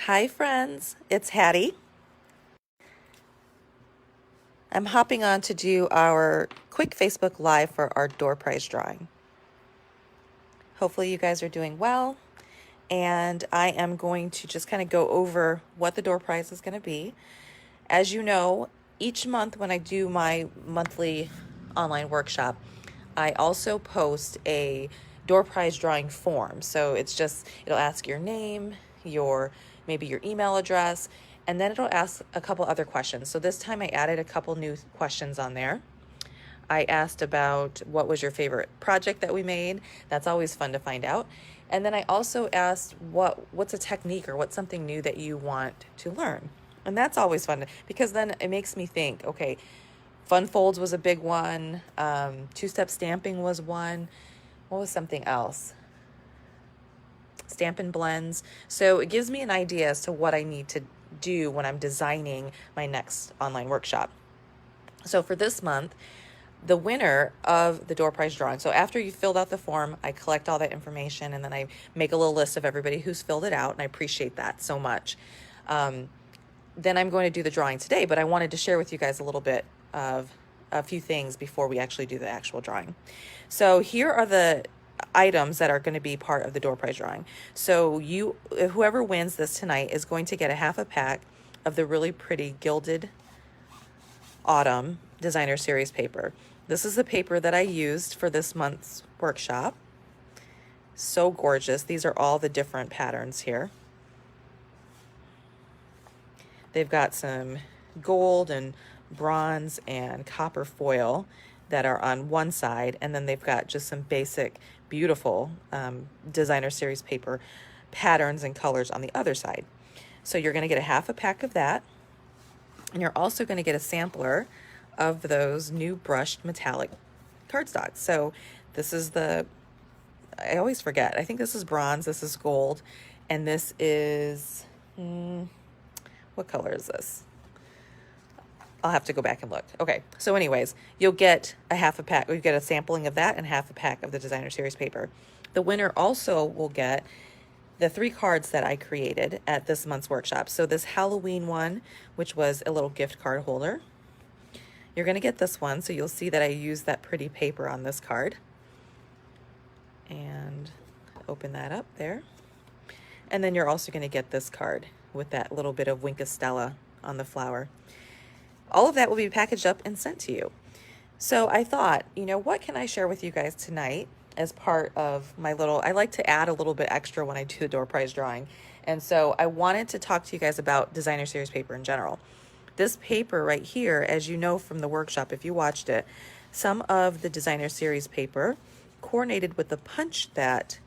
Hi friends, it's Hattie. I'm hopping on to do our quick Facebook Live for our door prize drawing. Hopefully you guys are doing well, and I am going to just kind of go over what the door prize is going to be. As you know, each month when I do my monthly online workshop, I also post a door prize drawing form. So it'll ask your name, maybe your email address, and then it'll ask a couple other questions. So this time I added a couple new questions on there. I asked about what was your favorite project that we made. That's always fun to find out. And then I also asked what's a technique or what's something new that you want to learn. And that's always fun because then it makes me think, okay, fun folds was a big one. Two-step stamping was one. What was something else? Stampin' blends. So it gives me an idea as to what I need to do when I'm designing my next online workshop. So for this month, the winner of the door prize drawing. So after you filled out the form, I collect all that information and then I make a little list of everybody who's filled it out, and I appreciate that so much. Then I'm going to do the drawing today, but I wanted to share with you guys a little bit of a few things before we actually do the actual drawing. So here are the items that are going to be part of the door prize drawing. So whoever wins this tonight is going to get a half a pack of the really pretty gilded autumn designer series paper. This is the paper that I used for this month's workshop. So gorgeous. These are all the different patterns here. They've got some gold and bronze and copper foil that are on one side, and then they've got just some basic, beautiful designer series paper patterns and colors on the other side. So you're going to get a half a pack of that, and you're also going to get a sampler of those new brushed metallic cardstocks. So this is I always forget, I think this is bronze, this is gold, and this is, what color is this? I'll have to go back and look. Okay, so anyways, you'll get a half a pack, or you get a sampling of that and half a pack of the designer series paper. The winner also will get the 3 cards that I created at this month's workshop. So this Halloween one, which was a little gift card holder. You're going to get this one, so you'll see that I used that pretty paper on this card. And open that up there. And then you're also going to get this card with that little bit of Winkastella on the flower. All of that will be packaged up and sent to you. So I thought, what can I share with you guys tonight as part of I like to add a little bit extra when I do the door prize drawing. And so I wanted to talk to you guys about designer series paper in general. This paper right here, as you know from the workshop, if you watched it, some of the designer series paper coordinated with the punch that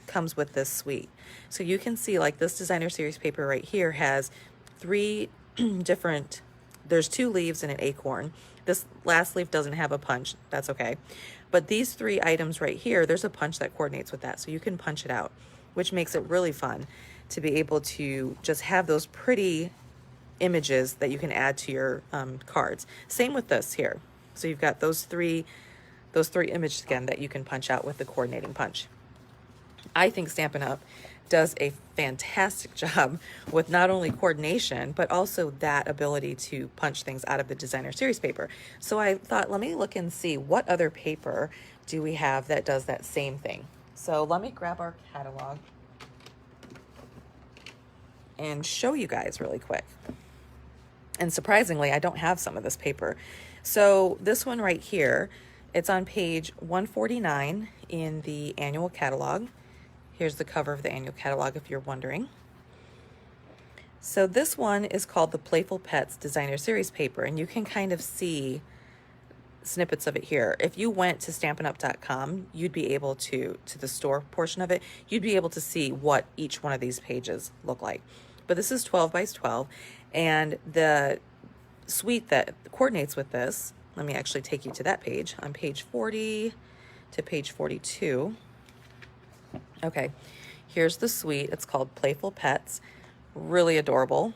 comes with this suite. So you can see like this designer series paper right here has 3 different, there's 2 leaves and an acorn. This last leaf doesn't have a punch, that's okay. But these 3 items right here, there's a punch that coordinates with that. So you can punch it out, which makes it really fun to be able to just have those pretty images that you can add to your cards. Same with this here. So you've got those three images again that you can punch out with the coordinating punch. I think Stampin' Up! Does a fantastic job with not only coordination, but also that ability to punch things out of the designer series paper. So I thought, let me look and see what other paper do we have that does that same thing. So let me grab our catalog and show you guys really quick. And surprisingly, I don't have some of this paper. So this one right here, it's on page 149 in the annual catalog. Here's the cover of the annual catalog if you're wondering. So this one is called the Playful Pets Designer Series paper, and you can kind of see snippets of it here. If you went to stampinup.com, you'd be able to the store portion of it, you'd be able to see what each one of these pages look like. But this is 12 by 12, and the suite that coordinates with this, let me actually take you to that page, on page 40 to page 42. Okay, here's the suite. It's called Playful Pets. Really adorable.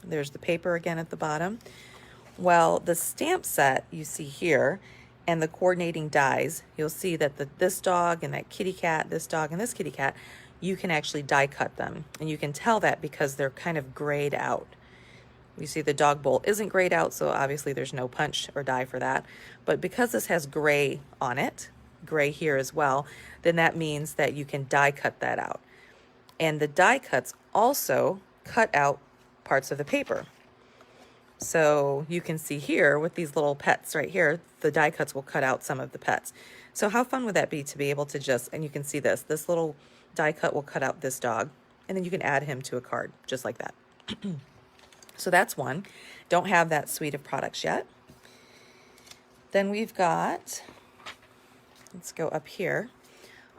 There's the paper again at the bottom. Well, the stamp set you see here and the coordinating dies, you'll see that this dog and that kitty cat, this dog and this kitty cat, you can actually die cut them. And you can tell that because they're kind of grayed out. You see the dog bowl isn't grayed out, so obviously there's no punch or die for that. But because this has gray on it, gray here as well, then that means that you can die cut that out. And the die cuts also cut out parts of the paper. So you can see here with these little pets right here, the die cuts will cut out some of the pets. So how fun would that be to be able to just, and you can see this little die cut will cut out this dog, and then you can add him to a card just like that. So that's one. Don't have that suite of products yet. Then we've got, let's go up here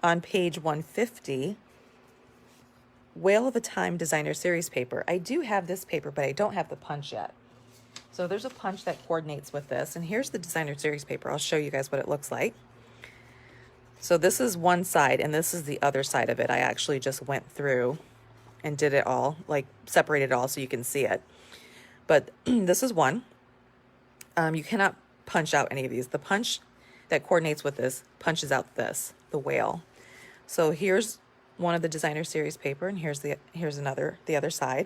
on page 150, Whale of a Time Designer Series paper. I do have this paper, but I don't have the punch yet. So there's a punch that coordinates with this, and here's the Designer Series paper. I'll show you guys what it looks like. So this is one side, and this is the other side of it. I actually just went through and did it all, like separated it all so you can see it. But this is one. You cannot punch out any of these. The punch that coordinates with this punches out this, the whale. So here's one of the Designer Series paper, and here's another, the other side.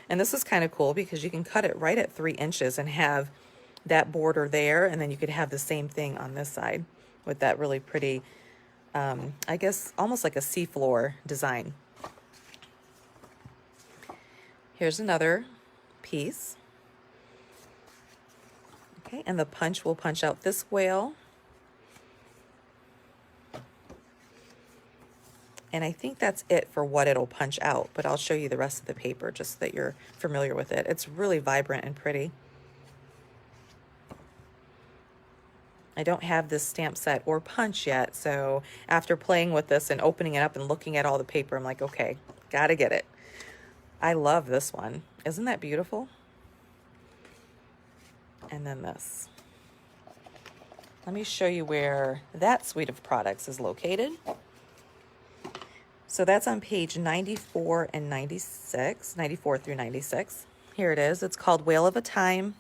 And this is kind of cool because you can cut it right at 3 inches and have that border there, and then you could have the same thing on this side with that really pretty, I guess almost like a seafloor design. Here's another piece. Okay, and the punch will punch out this whale. And I think that's it for what it'll punch out, but I'll show you the rest of the paper just so that you're familiar with it. It's really vibrant and pretty. I don't have this stamp set or punch yet, so after playing with this and opening it up and looking at all the paper, I'm like, okay, gotta get it. I love this one. Isn't that beautiful? And then this. Let me show you where that suite of products is located. So that's on page 94 and 96, 94 through 96. Here it is. It's called Whale of a Time.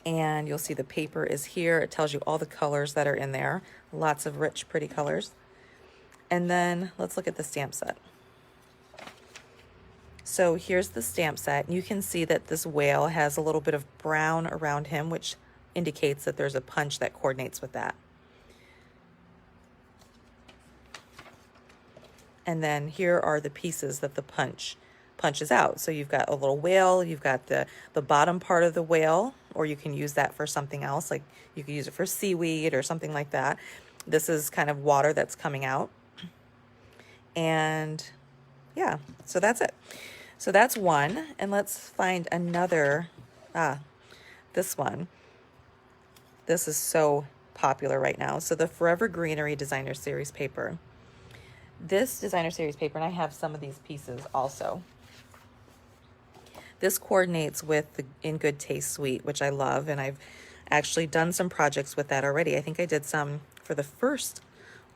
And you'll see the paper is here. It tells you all the colors that are in there. Lots of rich, pretty colors. And then let's look at the stamp set. So here's the stamp set. You can see that this whale has a little bit of brown around him, which indicates that there's a punch that coordinates with that. And then here are the pieces that the punches out. So you've got a little whale, you've got the bottom part of the whale, or you can use that for something else, like you could use it for seaweed or something like that. This is kind of water that's coming out. And yeah, so that's it. So that's one, and let's find another, this one. This is so popular right now. So the Forever Greenery Designer Series paper. This Designer Series paper, and I have some of these pieces also. This coordinates with the In Good Taste suite, which I love, and I've actually done some projects with that already. I think I did some for the first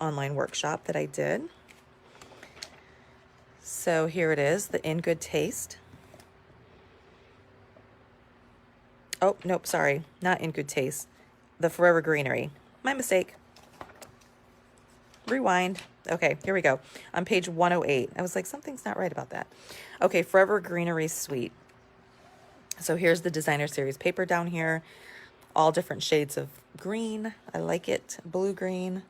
online workshop that I did. So here it is, the In Good Taste. Oh, nope, sorry, not In Good Taste. The Forever Greenery. My mistake. Rewind. Okay, here we go. On page 108. I was like, something's not right about that. Okay, Forever Greenery Suite. So here's the Designer Series paper down here. All different shades of green. I like it. Blue green.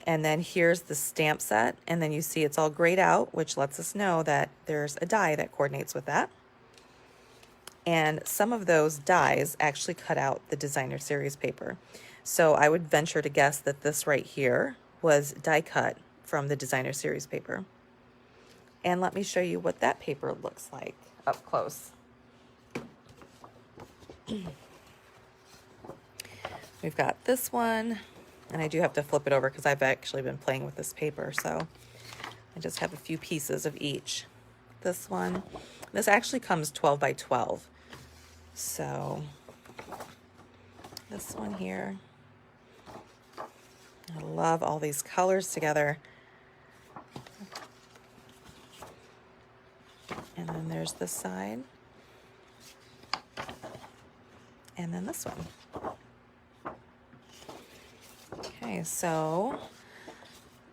And then here's the stamp set. And then you see it's all grayed out, which lets us know that there's a die that coordinates with that. And some of those dies actually cut out the Designer Series paper. So I would venture to guess that this right here was die cut from the Designer Series paper. And let me show you what that paper looks like up close. We've got this one, and I do have to flip it over because I've actually been playing with this paper, so I just have a few pieces of each. This one, this actually comes 12 by 12. So this one here, I love all these colors together. And then there's this side. And then this one. Okay, so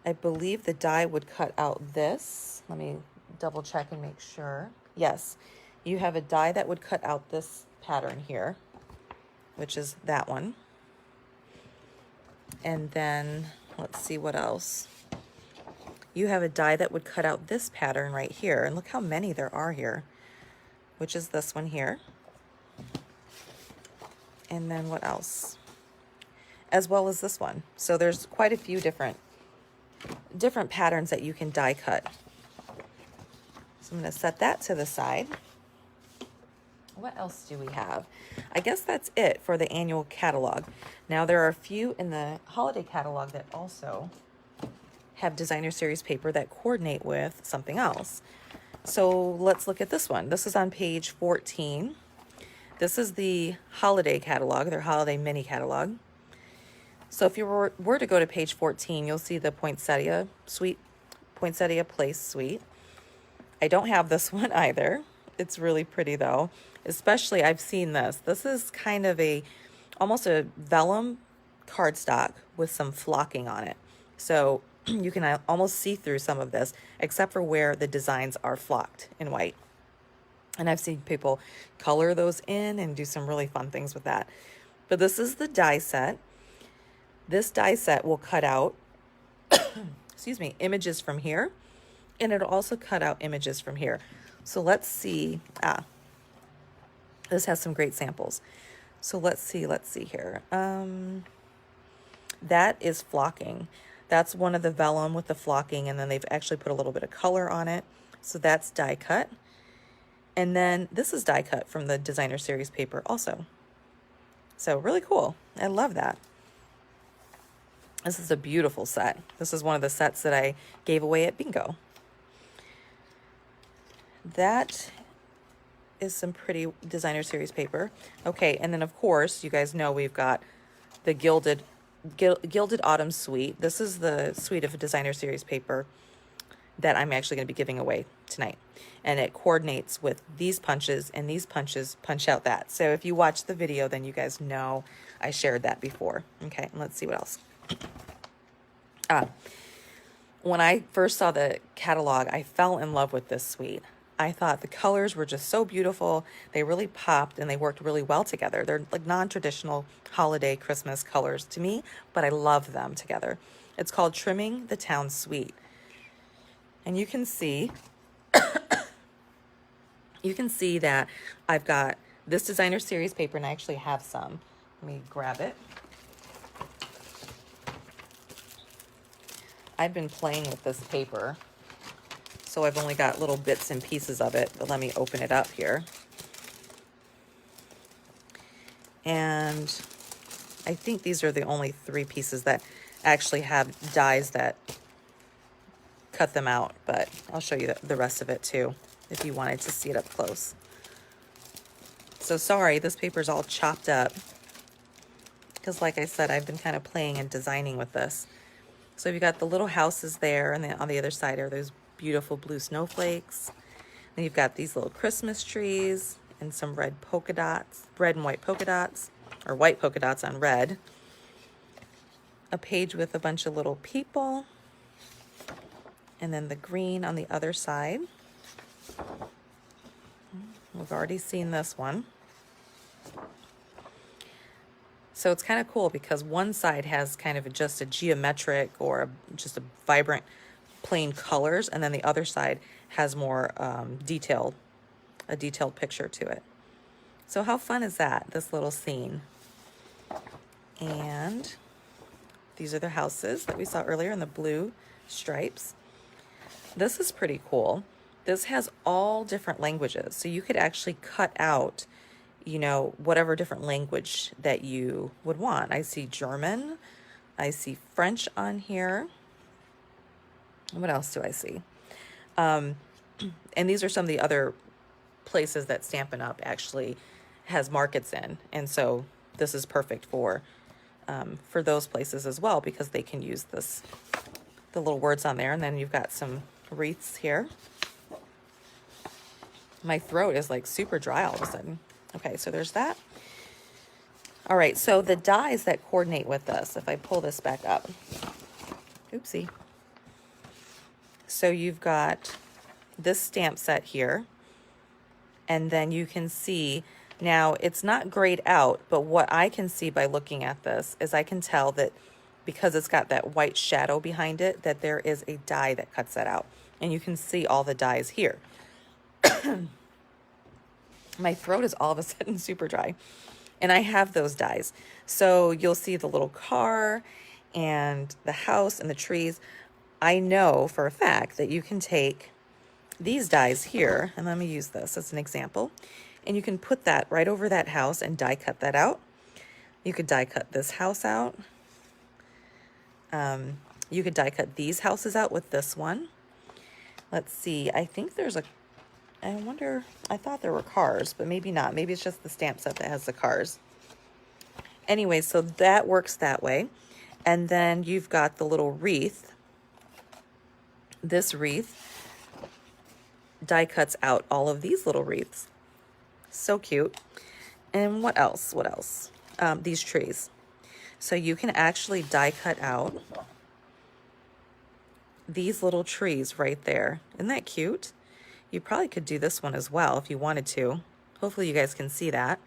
I believe the die would cut out this. Let me double check and make sure. Yes, you have a die that would cut out this pattern here, which is that one. And then let's see what else. You have a die that would cut out this pattern right here. And look how many there are here, which is this one here. And then what else? As well as this one. So there's quite a few different patterns that you can die cut. So I'm going to set that to the side. What else do we have? I guess that's it for the annual catalog. Now there are a few in the holiday catalog that also have designer series paper that coordinate with something else. So let's look at this one. This is on page 14. This is the holiday catalog, their holiday mini catalog. So if you were to go to page 14, you'll see the Poinsettia Place suite. I don't have this one either. It's really pretty though. Especially, I've seen this. This is kind of almost a vellum cardstock with some flocking on it. So you can almost see through some of this, except for where the designs are flocked in white. And I've seen people color those in and do some really fun things with that. But this is the die set. This die set will cut out, excuse me, images from here. And it'll also cut out images from here. So let's see. This has some great samples. So let's see here. That is flocking. That's one of the vellum with the flocking, and then they've actually put a little bit of color on it. So that's die cut. And then this is die cut from the designer series paper also. So really cool. I love that. This is a beautiful set. This is one of the sets that I gave away at bingo. That is some pretty designer series paper. Okay, and then of course, you guys know we've got the Gilded Autumn suite. This is the suite of designer series paper that I'm actually going to be giving away tonight. And it coordinates with these punches, and these punches punch out that. So if you watch the video, then you guys know I shared that before. Okay, and let's see what else. When I first saw the catalog, I fell in love with this suite. I thought the colors were just so beautiful. They really popped and they worked really well together. They're like non-traditional holiday Christmas colors to me, but I love them together. It's called Trimming the Town Suite. And you can see, that I've got this designer series paper, and I actually have some. Let me grab it. I've been playing with this paper, so I've only got little bits and pieces of it, but let me open it up here. And I think these are the only 3 pieces that actually have dies that cut them out, but I'll show you the rest of it too if you wanted to see it up close. So sorry, this paper's all chopped up because like I said, I've been kind of playing and designing with this. So you've got the little houses there, and then on the other side are those beautiful blue snowflakes. Then you've got these little Christmas trees and some red polka dots, red and white polka dots, or white polka dots on red. A page with a bunch of little people, and then the green on the other side. We've already seen this one. So it's kind of cool because one side has kind of just a geometric or just a vibrant plain colors, and then the other side has more a detailed picture to it. So how fun is that, this little scene? And these are the houses that we saw earlier in the blue stripes. This is pretty cool. This has all different languages, so you could actually cut out, you know, whatever different language that you would want. I see German, I see French on here. What else do I see? And these are some of the other places that Stampin' Up! Actually has markets in, and so this is perfect for those places as well, because they can use this, the little words on there. And then you've got some wreaths here. My throat is like super dry all of a sudden. Okay, so there's that. All right, so the dies that coordinate with this, if I pull this back up, oopsie, So you've got this stamp set here, and then you can see, now it's not grayed out, but what I can see by looking at this is I can tell that because it's got that white shadow behind it, that there is a die that cuts that out. And you can see all the dies here. My throat is all of a sudden super dry. And I have those dies. So you'll see the little car and the house and the trees. I know for a fact that you can take these dies here, and let me use this as an example, and you can put that right over that house and die cut that out. You could die cut this house out. You could die cut these houses out with this one. Let's see, I think there's a, I wonder, I thought there were cars, but maybe not. Maybe it's just the stamp set that has the cars. Anyway, so that works that way. And then you've got the little wreath. This wreath die cuts out all of these little wreaths. So cute. And what else? What else? These trees. So you can actually die cut out these little trees right there. Isn't that cute? You probably could do this one as well if you wanted to. Hopefully you guys can see that.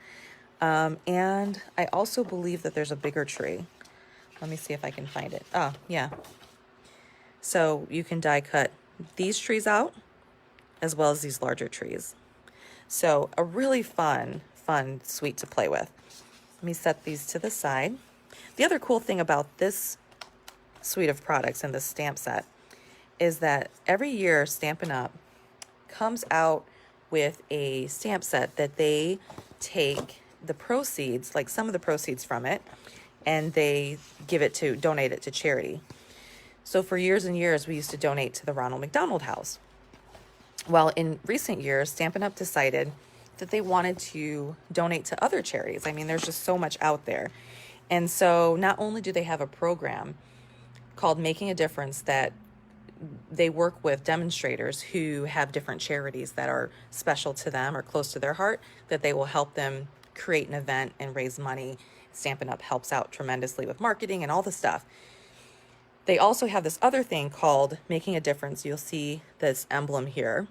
And I also believe that there's a bigger tree. Let me see if I can find it. Oh, yeah. So you can die cut these trees out as well as these larger trees. So a really fun suite to play with. Let me set these to the side. The other cool thing about this suite of products and this stamp set is that every year Stampin' Up! Comes out with a stamp set that they take the proceeds, like some of the proceeds from it, and they donate it to charity. So for years and years, we used to donate to the Ronald McDonald House. Well, in recent years, Stampin' Up! Decided that they wanted to donate to other charities. I mean, there's just so much out there. And so not only do they have a program called Making a Difference that they work with demonstrators who have different charities that are special to them or close to their heart, that they will help them create an event and raise money. Stampin' Up! Helps out tremendously with marketing and all the stuff. They also have this other thing called Making a Difference. You'll see this emblem here.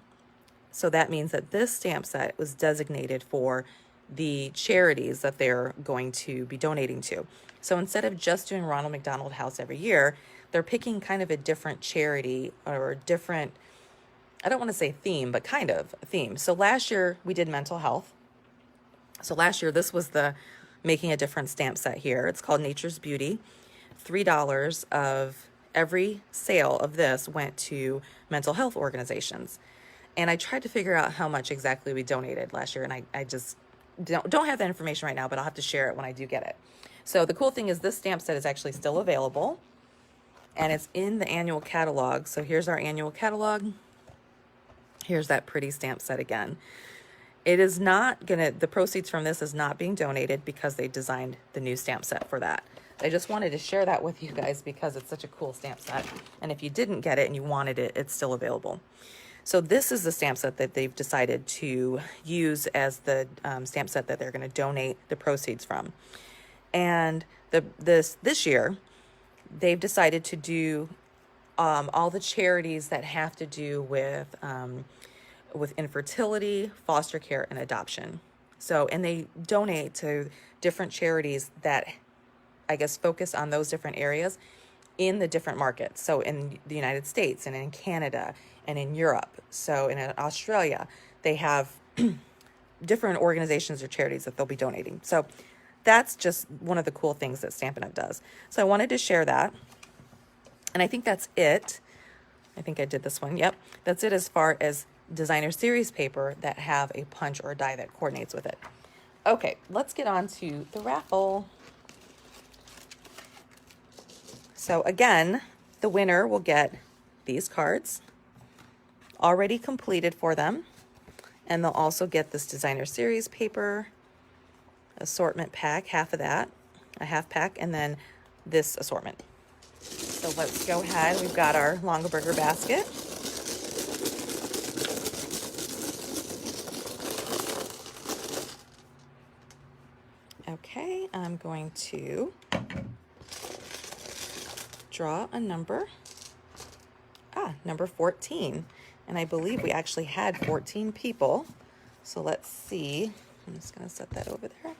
So that means that this stamp set was designated for the charities that they're going to be donating to. So instead of just doing Ronald McDonald House every year, they're picking kind of a different charity or a different, I don't want to say theme, but kind of a theme. So last year we did mental health. So last year this was the Making a Difference stamp set here. It's called Nature's Beauty. $3 of every sale of this went to mental health organizations. And I tried to figure out how much exactly we donated last year, and I just don't have that information right now, but I'll have to share it when I do get it. So the cool thing is this stamp set is actually still available, and it's in the annual catalog. So here's our annual catalog. Here's that pretty stamp set again. It is not gonna, the proceeds from this is not being donated because they designed the new stamp set for that. I just wanted to share that with you guys because it's such a cool stamp set. And if you didn't get it and you wanted it, it's still available. So this is the stamp set that they've decided to use as the stamp set that they're going to donate the proceeds from. And this year, they've decided to do all the charities that have to do with infertility, foster care, and adoption. So, and they donate to different charities that, I guess, focus on those different areas in the different markets. So in the United States and in Canada and in Europe. So in Australia, they have different organizations or charities that they'll be donating. So that's just one of the cool things that Stampin' Up! Does. So I wanted to share that. And I think that's it. I think I did this one. Yep. That's it as far as designer series paper that have a punch or a die that coordinates with it. Okay, let's get on to the raffle. So again, the winner will get these cards already completed for them. And they'll also get this designer series paper assortment pack, half of that, a half pack, and then this assortment. So let's go ahead. We've got our Longaberger basket. Okay, I'm going to draw a number. number 14. And I believe we actually had 14 people. So let's see. I'm just going to set that over there.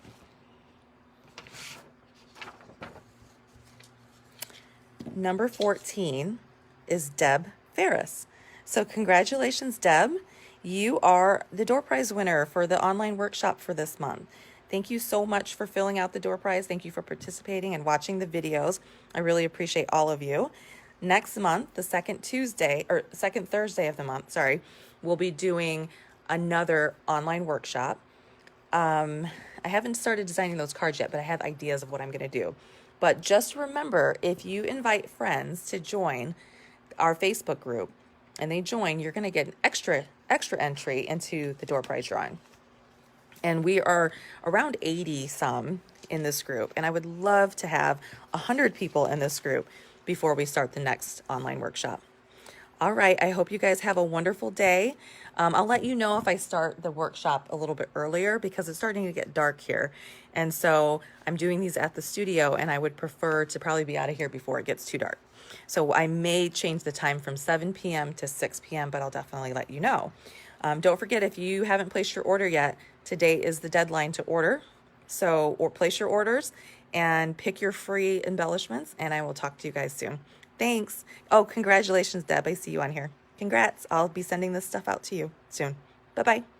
Number 14 is Deb Ferris. So congratulations, Deb. You are the door prize winner for the online workshop for this month. Thank you so much for filling out the door prize. Thank you for participating and watching the videos. I really appreciate all of you. Next month, the second Thursday of the month, we'll be doing another online workshop. I haven't started designing those cards yet, but I have ideas of what I'm going to do. But just remember, if you invite friends to join our Facebook group and they join, you're going to get an extra entry into the door prize drawing. And we are around 80 some in this group. And I would love to have 100 people in this group before we start the next online workshop. All right, I hope you guys have a wonderful day. I'll let you know if I start the workshop a little bit earlier because it's starting to get dark here. And so I'm doing these at the studio and I would prefer to probably be out of here before it gets too dark. So I may change the time from 7 p.m. to 6 p.m., but I'll definitely let you know. Don't forget, if you haven't placed your order yet, today is the deadline to order. Or place your orders and pick your free embellishments, and I will talk to you guys soon. Thanks. Oh, congratulations, Deb. I see you on here. Congrats. I'll be sending this stuff out to you soon. Bye-bye.